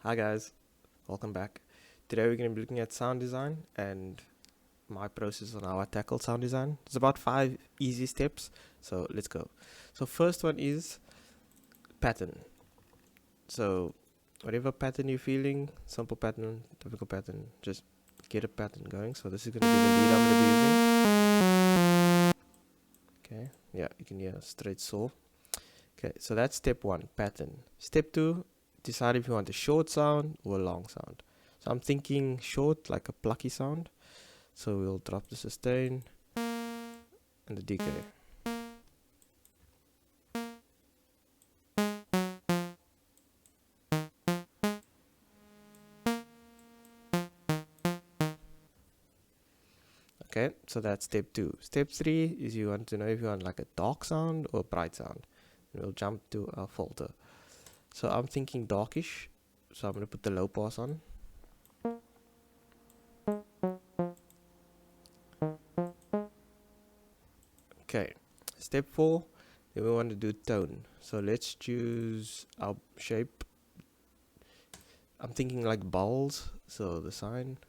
Hi guys, welcome back. Today we're going to be looking at sound design and my process on how I tackle sound design. It's about 5 easy steps, so let's go. So first one is pattern. So whatever pattern you're feeling, simple pattern, difficult pattern, just get a pattern going. So this is going to be the lead I'm going to be using. Okay, yeah, you can hear a straight saw. Okay, so that's step one, pattern. Step two, decide if you want a short sound or a long sound. So I'm thinking short, like a plucky sound. So we'll drop the sustain and the decay. Okay, so that's step two. Step three is you want to know if you want like a dark sound or a bright sound. And we'll jump to our filter. So I'm thinking darkish. So I'm going to put the low pass on. Okay, step four, then we want to do tone. So let's choose our shape. I'm thinking like balls, so the sign.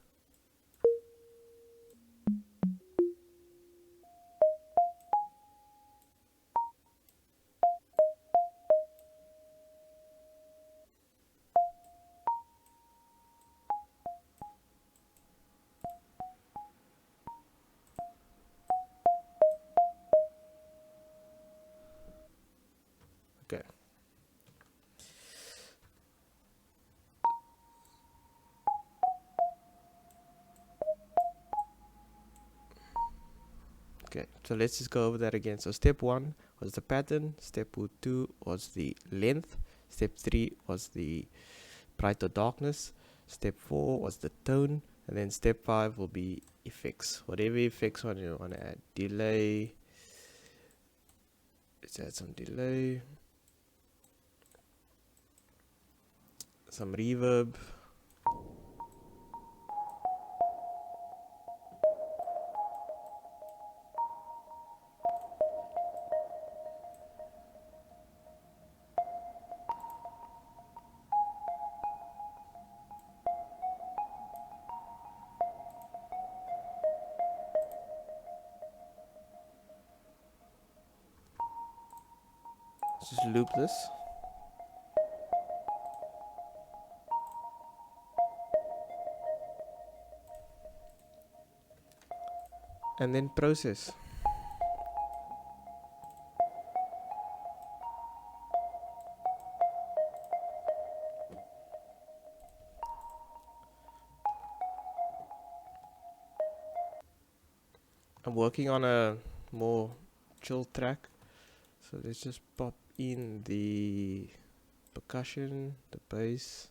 Okay. Okay, so let's just go over that again. So step one was the pattern, step two was the length, step three was the bright or darkness, step four was the tone, and then step five will be effects. Whatever effects one you want to add. Delay, let's add some delay, some reverb. Just loop this. And then process. I'm working on a more chill track, so let's just pop in the percussion, the bass,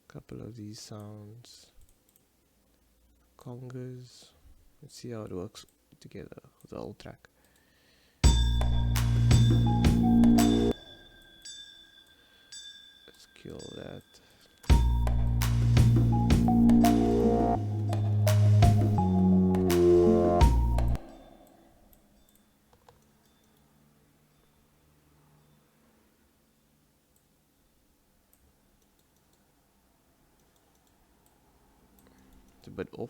couple of these sounds, congas. Let's see how it works together with the whole track. Let's kill that. It's a bit off.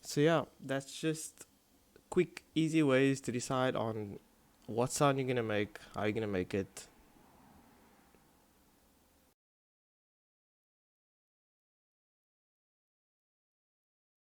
So yeah, that's just quick, easy ways to decide on what sound you're gonna make, how you're gonna make it,